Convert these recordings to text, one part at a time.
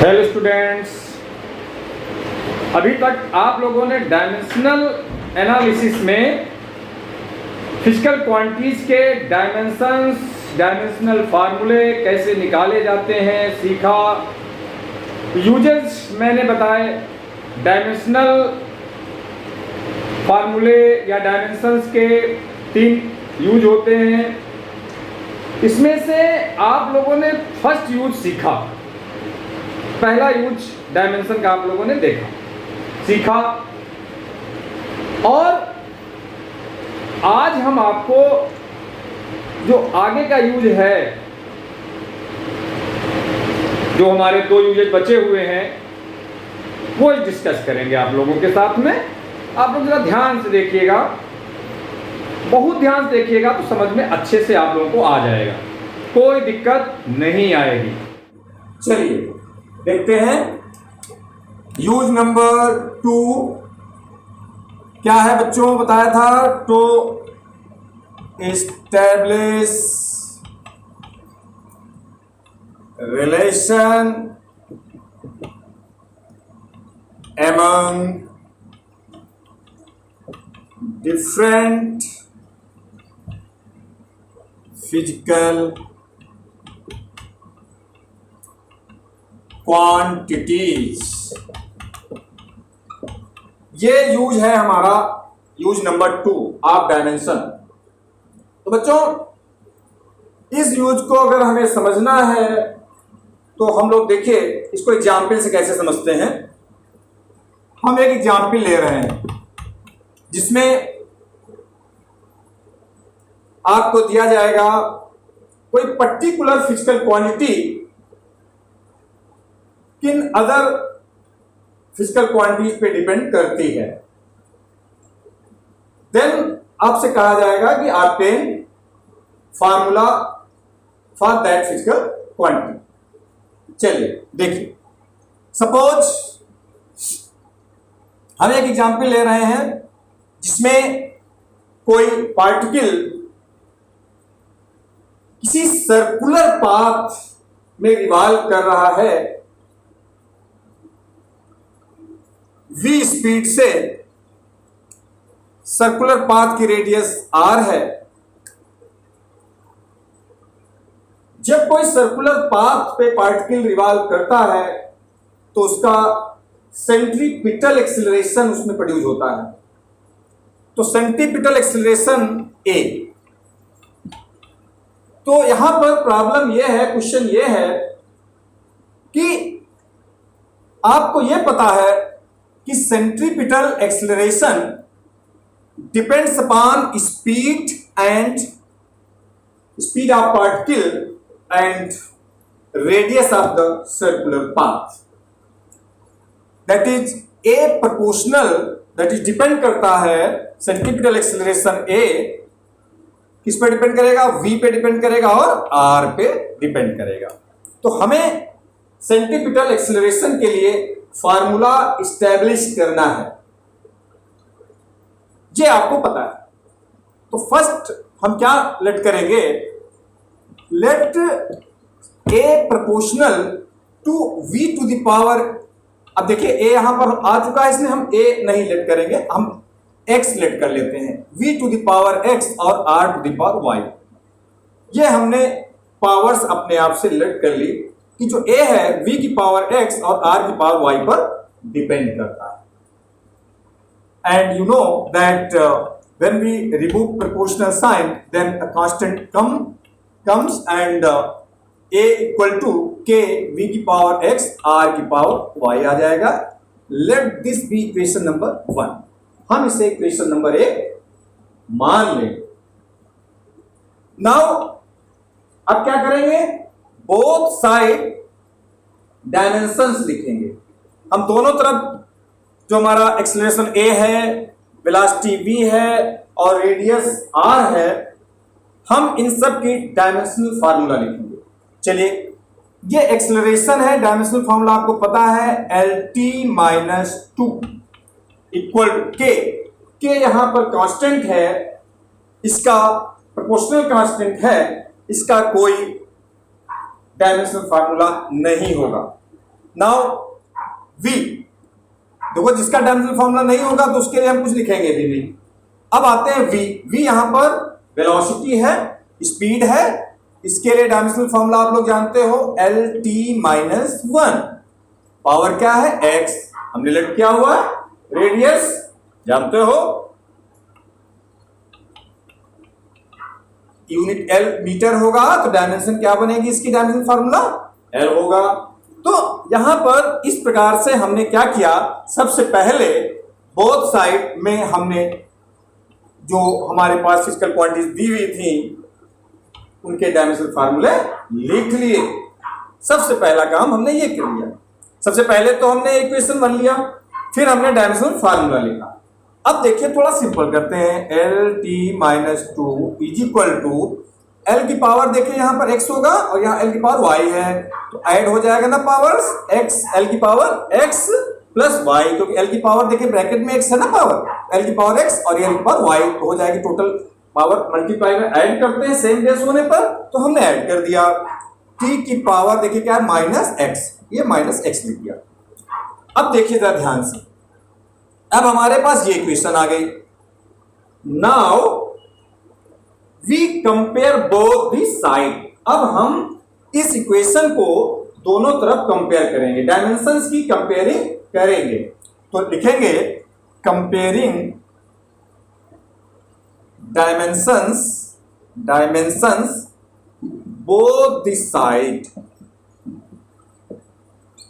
Hello students, अभी तक आप लोगों ने डायमेंशनल एनालिसिस में फिजिकल क्वांटिटीज के डायमेंशंस, डायमेंशनल फार्मूले कैसे निकाले जाते हैं सीखा। यूजेस मैंने बताए, डायमेंशनल फार्मूले या डायमेंशंस के 3 यूज होते हैं। इसमें से आप लोगों ने फर्स्ट यूज सीखा, पहला यूज डायमेंशन का आप लोगों ने देखा सीखा। और आज हम आपको जो आगे का यूज है, जो हमारे 2 यूजेज बचे हुए हैं, वो डिस्कस करेंगे आप लोगों के साथ में। आप लोग जरा ध्यान से देखिएगा, बहुत ध्यान से देखिएगा तो समझ में अच्छे से आप लोगों को आ जाएगा, कोई दिक्कत नहीं आएगी। चलिए देखते हैं यूज नंबर 2 क्या है बच्चों। बताया था to establish relation among different physical quantities. ये यूज है हमारा यूज नंबर 2 ऑफ डायमेंशन। तो बच्चों, इस यूज को अगर हमें समझना है तो हम लोग देखिए इसको एग्जाम्पल से कैसे समझते हैं। हम एक एग्जाम्पल ले रहे हैं जिसमें आपको दिया जाएगा कोई पर्टिकुलर फिजिकल क्वांटिटी किन अदर फिजिकल क्वांटिटीज पे डिपेंड करती है। देन आपसे कहा जाएगा कि obtain formula for that physical quantity. चलिए देखिए, सपोज हम एक एग्जांपल ले रहे हैं जिसमें कोई पार्टिकल किसी सर्कुलर पाथ में रिवॉल्व कर रहा है v स्पीड से। सर्कुलर पाथ की रेडियस r है। जब कोई सर्कुलर पाथ पे पार्टिकल रिवॉल्व करता है तो उसका सेंट्रीपिटल एक्सीलरेशन उसमें प्रोड्यूस होता है। तो सेंट्रीपिटल एक्सीलरेशन a। तो यहां पर प्रॉब्लम यह है, क्वेश्चन यह है कि आपको यह पता है कि centripetal acceleration depends upon speed of particle and radius of the circular path. That is a proportional, that is depend करता है सेंट्रीपिटल एक्सीलरेशन ए किस पे डिपेंड करेगा, v पे डिपेंड करेगा और r पे डिपेंड करेगा। तो हमें सेंट्रीपिटल एक्सीलरेशन के लिए फार्मूला इस्टेब्लिश करना है, ये आपको पता है। तो फर्स्ट हम क्या लेट करेंगे, let a proportional to v to the power. अब देखिए a यहां पर आ चुका है, इसलिए हम a नहीं लेट करेंगे, हम x लेट कर लेते हैं, v to the power x और r to the power y। ये हमने पावर्स अपने आप से लेट कर ली कि जो a है v की पावर x और r की पावर y पर डिपेंड करता है। And you know that when we remove proportional sign then a constant comes and a equal to k v की पावर x r की पावर y आ जाएगा। Let this be equation number 1। हम इसे equation number 1 मान लेंगे। Now अब क्या करेंगे, बोथ साइड डायमेंशंस लिखेंगे। हम दोनों तरफ जो हमारा एक्सीलरेशन a है, वेलोसिटी v है और रेडियस r है, हम इन सब की डायमेंशनल फार्मूला लिखेंगे। चलिए, ये एक्सीलरेशन है, डायमेंशनल फार्मूला आपको पता है LT-2 इक्वल k। k यहां पर कांस्टेंट है, इसका प्रोपोर्शनल कांस्टेंट है, इसका कोई डायमेंशनल फार्मूला नहीं होगा। नाउ v, देखो जिसका डायमेंशनल फॉर्मूला नहीं होगा तो उसके लिए हम कुछ लिखेंगे भी नहीं। अब आते हैं v यहां पर वेलोसिटी है, स्पीड है, इसके लिए डायमेंशनल फॉर्मूला आप लोग जानते हो LT - 1। पावर क्या है x, हमने लेट किया हुआ है, रेडियस जानते हो, यूनिट L मीटर होगा, तो डायमेंशन क्या बनेगी इसकी, डायमेंशन फॉर्मूला L होगा। तो यहां पर इस प्रकार से हमने क्या किया, सबसे पहले बोथ साइड में हमने जो हमारे पास फिजिकल क्वांटिटीज दी हुई थी उनके डायमेंशनल फार्मूले लिख लिए। सबसे पहला काम हमने ये कर लिया। सबसे पहले तो हमने इक्वेशन बन लिया, फिर हमने डायमेंशनल फार्मूला लिखा। अब देखिए थोड़ा सिंपल करते हैं। LT - 2 is equal to L की पावर देखिए यहां पर x होगा और यहां L की पावर y है, तो ऐड हो जाएगा ना पावर्स, x L की पावर x प्लस y, क्योंकि L की पावर देखिए ब्रैकेट में x है ना पावर, L की पावर x और L की पावर y, तो हो जाएगी टोटल पावर मल्टीप्लाई में ऐड करते हैं सेम बेस होने पर, तो हमने ऐड कर दिया। t की पावर देखिए क्या है -x, ये -x लिख दिया। अब देखिए जरा ध्यान से, अब हमारे पास ये इक्वेशन आ गई। Now we compare both the side. अब हम इस इक्वेशन को दोनों तरफ कंपेयर करेंगे, डायमेंशंस की कंपेयरिंग करेंगे। तो लिखेंगे comparing dimensions both the side.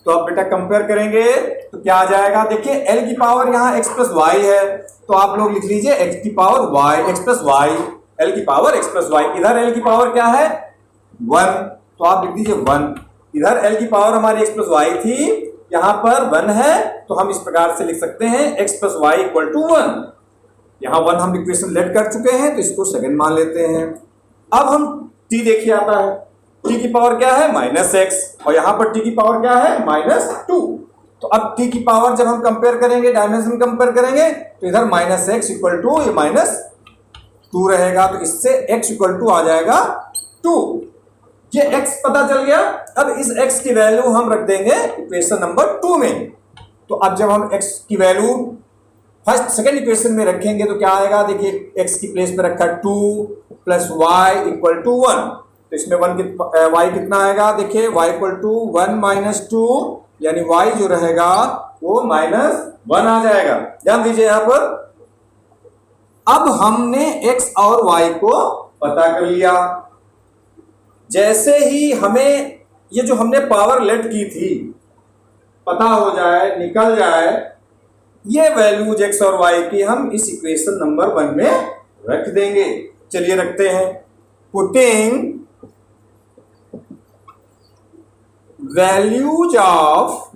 तो अब बेटा कंपेयर करेंगे तो क्या आ जाएगा, देखिए L की पावर यहां x प्लस वाई है, तो आप लोग लिख लीजिए x की power y, x plus y, L की पावर x प्लस वाई। इधर L की पावर क्या है 1, तो आप लिख दीजिए 1। इधर L की पावर हमारी x प्लस वाई थी, यहां पर 1 है, तो हम इस प्रकार से लिख सकते हैं x plus y equal to 1। यहां 1 हम इक्वेशन लेट कर चुके हैं, तो इसको सेकंड मान लेते हैं। अब हम t देखिए आता है, t की पावर क्या है -x, और यहां पर t की पावर क्या है -2। तो अब t की पावर जब हम कंपेयर करेंगे, डायमेंशन कंपेयर करेंगे, तो इधर -x इक्वल टू ये -2 रहेगा, तो इससे x इक्वल टू आ जाएगा 2। ये x पता चल गया। अब इस x की वैल्यू हम रख देंगे इक्वेशन नंबर 2 में। तो अब जब हम x की वैल्यू फर्स्ट सेकंड इक्वेशन में रखेंगे तो क्या आएगा, देखिए x की प्लेस पे रखा 2 प्लस वाई इक्वल टू 1, तो इसमें y कितना आएगा, देखिए y इक्वल टू 1 - 2, यानी y जो रहेगा वो -1 आ जाएगा। ध्यान दीजिए यहां पर। अब हमने x और y को पता कर लिया। जैसे ही हमें ये जो हमने पावर लेट की थी पता हो जाए, निकल जाए, ये वैल्यूज x और y की हम इस इक्वेशन नंबर 1 में रख देंगे। चलिए रखते हैं। Putting values of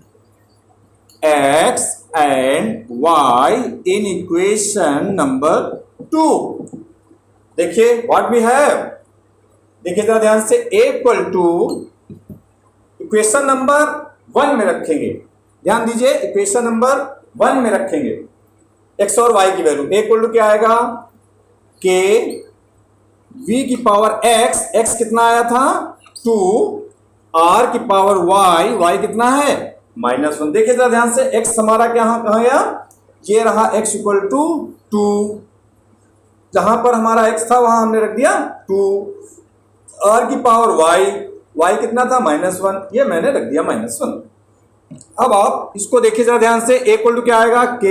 x and y in equation number 2। देखिए व्हाट वी हैव, देखिए जरा ध्यान से, a equal to equation number 1 में रखेंगे। ध्यान दीजिए, इक्वेशन नंबर 1 में रखेंगे x और y की वैल्यू। a इक्वल टू क्या आएगा, k v की पावर x कितना आया था 2, r की पावर y कितना है -1। देखिए जरा ध्यान से, x हमारा कहाँ गया, ये रहा x इक्वल टू 2, जहां पर हमारा x था वहां हमने रख दिया 2, r की पावर y कितना था -1, ये मैंने रख दिया -1। अब आप इसको देखिए जरा ध्यान से, a इक्वल टू क्या आएगा, k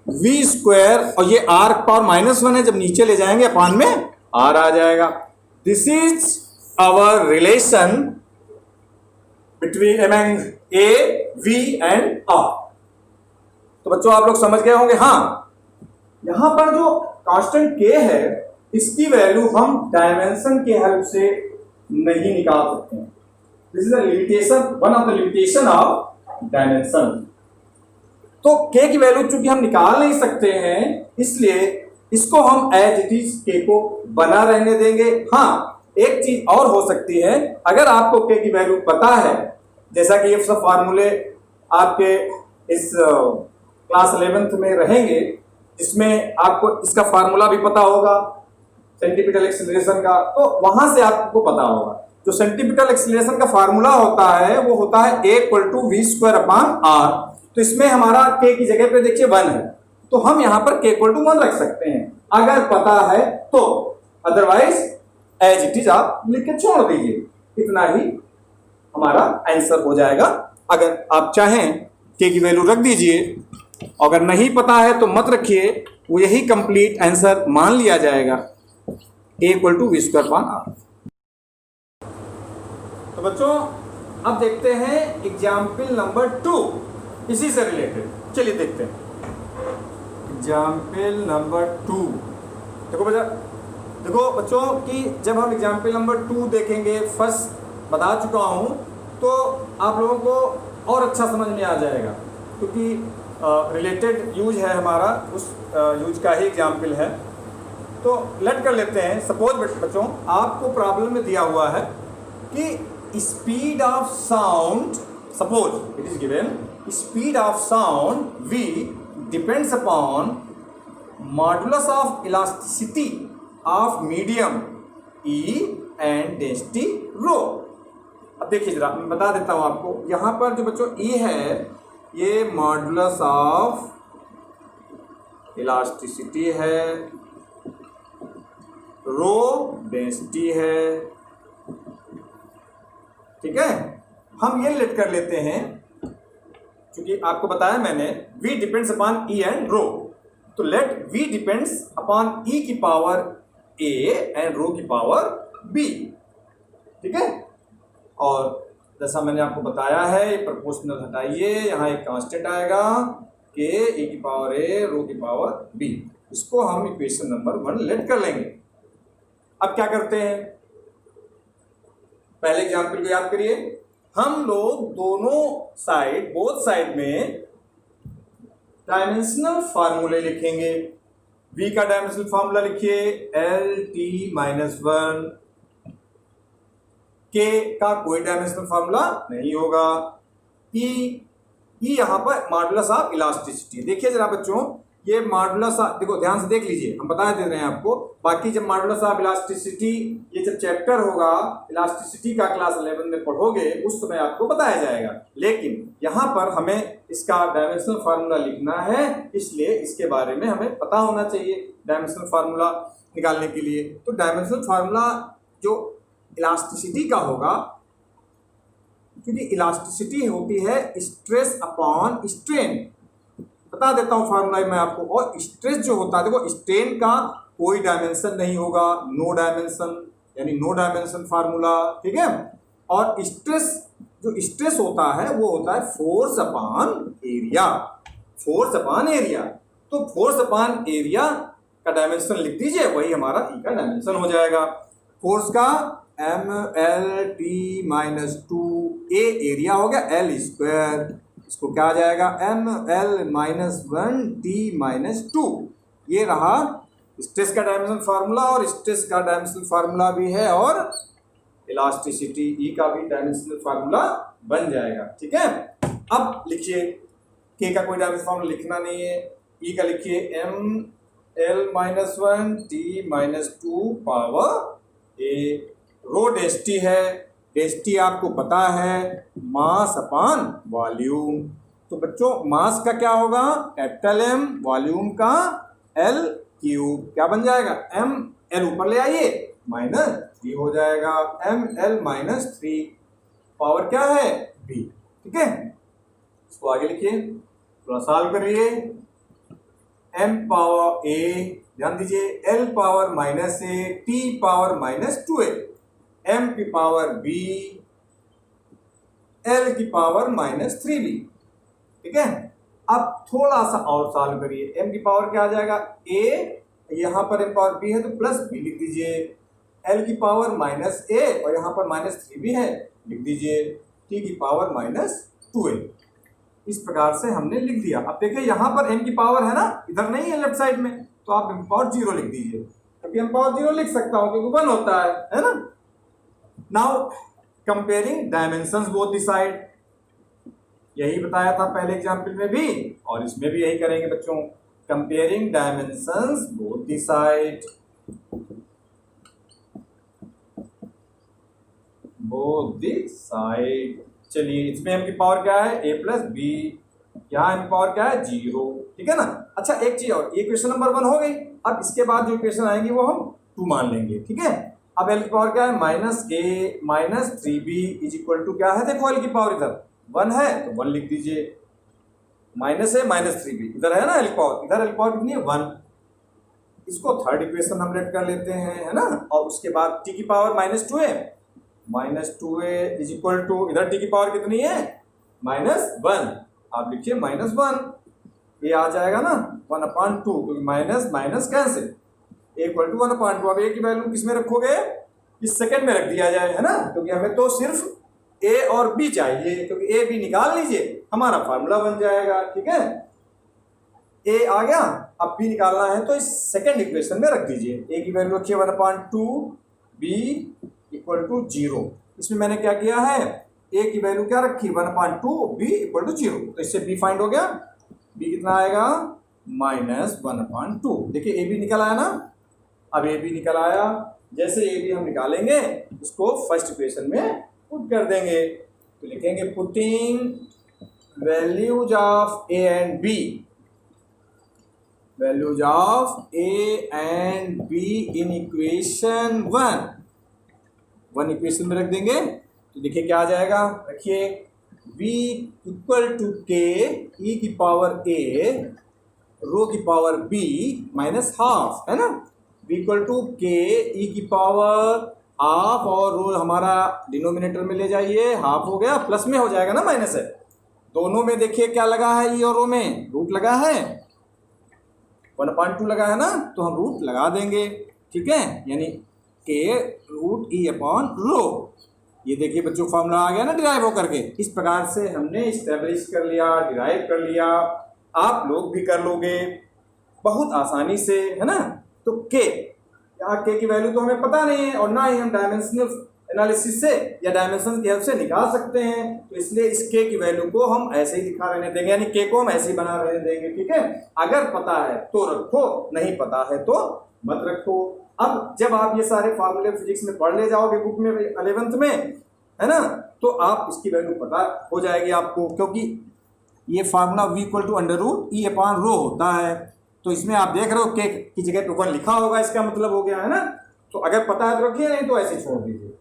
v स्क्वायर, और ये r पावर -1 है, जब नीचे ले जाएंगे अपान में r आ जाएगा। This is our relation between among a, v and r। तो बच्चों आप लोग समझ गए होंगे। हाँ, यहां पर जो कांस्टेंट k है इसकी वैल्यू हम डायमेंशन के हेल्प से नहीं निकाल सकते हैं। This is a limitation, one of the limitation of dimension. तो k की वैल्यू चूंकि हम निकाल नहीं सकते हैं, इसलिए इसको हम एज इट इज k को बना रहने देंगे। हाँ, एक चीज और हो सकती है, अगर आपको k की वैल्यू पता है, जैसा कि ये सब फार्मूले आपके इस क्लास 11th में रहेंगे, जिसमें आपको इसका फार्मूला भी पता होगा सेंटीपिटल एक्सेलरेशन का, तो वहां से आपको पता होगा। जो सेंटीपिटल एक्सीलरेशन का फार्मूला होता है वो होता है a equal to v square upon r. तो इसमें हमारा k की जगह पे देखिए 1 है, तो हम यहां पर k इक्वल टू 1 रख सकते हैं अगर पता है तो, अदरवाइज एज इट इज आप लिख के छोड़ दीजिए। इतना ही हमारा आंसर हो जाएगा। अगर आप चाहें k की वैल्यू रख दीजिए, अगर नहीं पता है तो मत रखिए, वो यही कंप्लीट आंसर मान लिया जाएगा, a equal to v square upon r. तो बच्चों अब देखते हैं एग्जाम्पल नंबर 2, इसी से रिलेटेड। चलिए देखते हैं एग्जाम्पल नंबर 2। देखो बच्चों कि जब हम एग्जाम्पल नंबर 2 देखेंगे, फर्स्ट बता चुका हूं, तो आप लोगों को और अच्छा समझ में आ जाएगा, क्योंकि रिलेटेड यूज है हमारा, उस यूज का ही एग्जाम्पल है। तो लेट कर लेते हैं। सपोज बच्चों आपको प्रॉब्लम में दिया हुआ है कि speed of sound, suppose it is given speed of sound v depends upon modulus of elasticity of medium E and density rho. अब देखिए जरा मैं बता देता हूं आपको, यहां पर जो बच्चों E है ये मॉडुलस ऑफ इलास्टिसिटी है, रो डेंसिटी है, ठीक है। हम ये लेट कर लेते हैं, क्योंकि आपको बताया मैंने v depends upon E and rho, तो let v depends upon E की पावर a एंड रो की पावर b, ठीक है। और जैसा मैंने आपको बताया है, ये प्रोपोर्शनल हटाइए, यहाँ एक कांस्टेंट आएगा k a की पावर a रो की पावर b, इसको हम इक्वेशन नंबर 1 लेट कर लेंगे। अब क्या करते हैं, पहले एग्जाम्पल को याद करिए। हम लोग दोनों साइड, बोथ साइड में डायमेंशनल फार्मूले लिखेंगे। v का डायमेंशनल फार्मूला लिखिए LT-1, k का कोई डायमेंशनल फार्मूला नहीं होगा, E यहां पर मॉडुलस ऑफ इलास्टिसिटी। देखिए जरा बच्चों, ये मॉडुलस, देखो ध्यान से देख लीजिए, हम बता दे रहे हैं आपको। बाकी जब मॉडुलस ऑफ इलास्टिसिटी, ये जब चैप्टर होगा इलास्टिसिटी का क्लास 11 में पढ़ोगे, उस समय आपको बताया जाएगा। लेकिन यहाँ पर हमें इसका डायमेंशनल फार्मूला लिखना है, इसलिए इसके बारे में हमें पता होना चाहिए डायमेंशनल फार्मूला निकालने के लिए। तो डायमेंशनल फार्मूला जो इलास्टिसिटी का होगा, क्योंकि इलास्टिसिटी होती है स्ट्रेस अपॉन स्ट्रेन, बता देता हूं फार्मूला मैं आपको। और स्ट्रेस जो होता है, देखो स्ट्रेन का कोई डायमेंशन नहीं होगा, नो डायमेंशन, यानी नो डायमेंशन फार्मूला, ठीक है। और स्ट्रेस, जो स्ट्रेस होता है वो होता है force upon area, force upon area. तो फोर्स अपॉन एरिया का डायमेंशन लिख दीजिए, वही हमारा E का डायमेंशन हो जाएगा। फोर्स का ML-T-2, A एरिया हो गया L स्क्वायर, इसको क्या आ जाएगा ML-1T-2। ये रहा स्ट्रेस का डायमेंशन फार्मूला, और स्ट्रेस का डायमेंशनल फार्मूला भी है, और इलास्टिसिटी E का भी डायमेंशनल फार्मूला बन जाएगा, ठीक है। अब लिखिए, K का कोई डायमेंशनल फार्मूला लिखना नहीं है, E का लिखिए ML-1T-2 power A। Rho density है, डेंसिटी आपको पता है मास अपॉन वॉल्यूम। तो बच्चों मास का क्या होगा कैपिटल M, वॉल्यूम का L क्यूब, क्या बन जाएगा ML ऊपर ले आइए -3 हो जाएगा, ML-3, पावर क्या है B, ठीक है। इसको आगे लिखिए, थोड़ा सॉल्व करिए। M पावर A, ध्यान दीजिए, L power -A, T power -2A, M की पावर B, L की पावर -3B, ठीक है। अब थोड़ा सा और सॉल्व करिए। M की पावर क्या आ जाएगा A, यहाँ पर M पावर B है तो +B लिख दीजिए, L की पावर -A और यहाँ पर -3B है, लिख दीजिए, T की पावर -2A। इस प्रकार से हमने लिख दिया। अब देखिए यहाँ पर M की पावर है ना, इधर नहीं है लेफ्ट साइड में, तो आप M पावर 0 लिख दीजिए, क्योंकि M पावर 0 लिख सकता हूँ क्योंकि 1 होता है ना। Now comparing dimensions both the side, यही बताया था पहले एग्जाम्पल में भी, और इसमें भी यही करेंगे बच्चों। Comparing dimensions both the side, both the side. चलिए इसमें m की पावर क्या है, a प्लस बी, यहाँ m की पावर क्या है, 0, ठीक है ना। अच्छा एक चीज और, ये क्वेश्चन नंबर 1 हो गई। अब इसके बाद जो इक्वेशन आएंगी वो हम 2 मान लेंगे, ठीक है। अब l की पावर क्या है, माइनस के minus 3b is equal to क्या है, देखो l की पावर इधर 1 है तो 1 लिख दीजिए, माइनस है माइनस 3b, इधर है ना l की पावर, इधर l की पावर कितनी है, 1। इसको थर्ड इक्वेशन हम लेट कर लेते हैं, है ना। और उसके बाद t की पावर माइनस 2 है, minus 2a is equal to, इधर t की पावर कितनी है, माइनस 1, आप लिखिए माइनस 1, ये आ जाएगा ना 1/2, क्योंकि minus minus cancel, equal to 1/2। अब a की वैल्यू किस में रखोगे, इस सेकंड में रख दिया जाए, है ना, क्योंकि हमें तो सिर्फ a और b चाहिए, क्योंकि a b निकाल लीजिए हमारा फार्मूला बन जाएगा, ठीक है। a आ गया, अब b निकालना है तो इस सेकंड इक्वेशन में रख दीजिए, a की वैल्यू रखिए 1/2, b इक्वल टू 0। इसमें मैंने क्या किया है, a की वैल्यू क्या रखी, 1/2, b इक्वल टू 0, तो इससे b फाइंड हो गया, b कितना आएगा, माइनस 1/2। देखिए a b निकल आया ना। अब a b निकल आया, जैसे a b हम निकालेंगे उसको फर्स्ट इक्वेशन में पुट कर देंगे, तो लिखेंगे putting values of a and b, values of a and b in equation 1 equation में रख देंगे, तो देखिए क्या आ जाएगा, रखिए v equal to k e की पावर a रो की पावर b माइनस हाफ, है ना। v equal to k e की पावर हाफ, और रो हमारा डिनोमिनेटर में ले जाइए, हाफ हो गया, प्लस में हो जाएगा ना, माइनस है। दोनों में देखिए क्या लगा है, ई और रो में रूट लगा है, 1/2 लगा है ना, तो हम रूट लगा देंगे, ठीक है, यानी k root e upon rho. ये देखिए बच्चों फॉर्मूला आ गया ना डिराइव होकर के। इस प्रकार से हमने इस्टेब्लिश कर लिया, डिराइव कर लिया, आप लोग भी कर लोगे बहुत आसानी से, है ना। तो k, यहाँ k की वैल्यू तो हमें पता नहीं है, और ना ही हम डायमेंशनल एनालिसिस से या डायमेंशन की हेल्प से निकाल सकते हैं, तो इसलिए इस k की वैल्यू को हम ऐसे ही लिखा रहने देंगे, यानी k को हम ऐसे ही बना रहने देंगे, ठीक है। अगर पता है तो रखो, नहीं पता है तो मत रखो। अब जब आप ये सारे फार्मूले फिजिक्स में पढ़ ले जाओगे बुक में 11th में, है ना, तो आप इसकी वैल्यू पता हो जाएगी आपको, क्योंकि ये formula v equal to under root e upon rho होता है। तो इसमें आप देख रहे हो k की जगह पे 1 लिखा होगा, इसका मतलब हो गया, है ना। तो अगर पता है तो रखिए, नहीं तो ऐसे छोड़ दीजिए।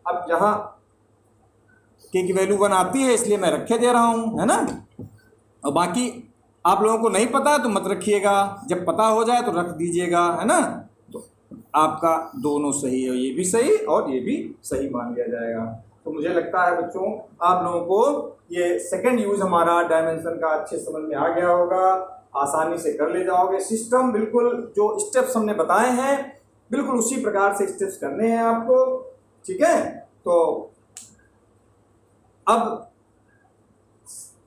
अब यहाँ k की वैल्यू 1 आती है इसलिए मैं रखे दे रहा हूँ, है ना। और बाकी आप लोगों को नहीं पता है तो मत रखिएगा, जब पता हो जाए तो रख दीजिएगा, है ना। तो आपका दोनों सही है, ये भी सही और ये भी सही मान लिया जाएगा। तो मुझे लगता है बच्चों आप लोगों को ये सेकंड यूज हमारा डायमेंशन का अच्छे समझ में आ गया होगा, आसानी से कर ले जाओगे। सिस्टम बिल्कुल जो स्टेप्स हमने बताए हैं बिल्कुल उसी प्रकार से स्टेप्स करने हैं आपको, ठीक है। तो अब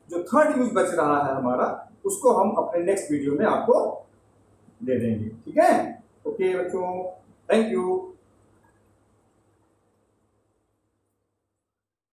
जो थर्ड यूज बच रहा है हमारा, उसको हम अपने नेक्स्ट वीडियो में आपको दे देंगे, ठीक है। ओके बच्चों, थैंक यू।